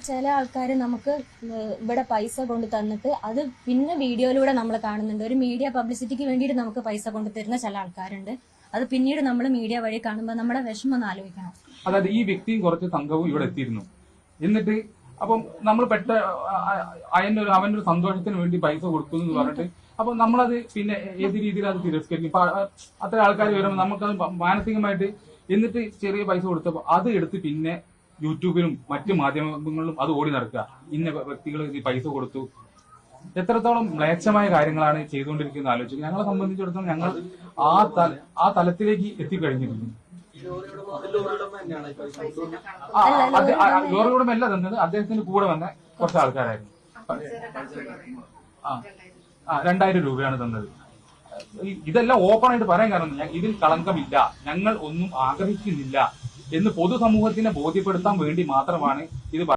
ചില ആൾക്കാർ നമുക്ക് ഇവിടെ പൈസ കൊണ്ട് തന്നിട്ട് അത് പിന്നെ വീഡിയോയിലൂടെ നമ്മൾ കാണുന്നുണ്ട്. ഒരു മീഡിയ പബ്ലിസിറ്റിക്ക് വേണ്ടിയിട്ട് നമുക്ക് പൈസ കൊണ്ട് തരുന്ന ചില ആൾക്കാരുണ്ട്. അത് പിന്നീട് നമ്മൾ മീഡിയ വഴി കാണുമ്പോൾ നമ്മുടെ വിഷമം ഒന്ന് ആലോചിക്കണം. അതായത് ഈ വ്യക്തിയും കുറച്ച് സംഘവും ഇവിടെ എത്തിയിരുന്നു. എന്നിട്ട് അപ്പം നമ്മൾ അവന്റെ ഒരു സന്തോഷത്തിന് വേണ്ടി പൈസ കൊടുത്തു എന്ന് പറഞ്ഞിട്ട് അപ്പൊ നമ്മളത് പിന്നെ ഏത് രീതിയിൽ അത് തിരസ്കരിക്കും. ഇപ്പൊ അത്ര ആൾക്കാർ വരുമ്പോൾ നമുക്കത് മാനസികമായിട്ട് എന്നിട്ട് ചെറിയ പൈസ കൊടുത്തപ്പോൾ അത് എടുത്ത് പിന്നെ യൂട്യൂബിലും മറ്റു മാധ്യമങ്ങളിലും അത് ഓടി നടക്കുക. ഇന്ന വ്യക്തികൾ ഈ പൈസ കൊടുത്തു. എത്രത്തോളം മ്ലേച്ഛമായ കാര്യങ്ങളാണ് ചെയ്തുകൊണ്ടിരിക്കുന്നത് ആലോചിക്കുക. ഞങ്ങളെ സംബന്ധിച്ചിടത്തോളം ഞങ്ങൾ ആ തലത്തിലേക്ക് എത്തിക്കഴിഞ്ഞിരുന്നു. ലോറി ഉടമ അല്ല തന്നത്, അദ്ദേഹത്തിന്റെ കൂടെ വന്ന കുറച്ച് ആൾക്കാരായിരുന്നു. 2000 രൂപയാണ് തന്നത്. ഇതെല്ലാം ഓപ്പൺ ആയിട്ട് പറയാൻ കാരണം ഇതിൽ കളങ്കമില്ല, ഞങ്ങൾ ഒന്നും ആഗ്രഹിക്കുന്നില്ല എന്ന് പൊതുസമൂഹത്തിനെ ബോധ്യപ്പെടുത്താൻ വേണ്ടി മാത്രമാണ് ഇത്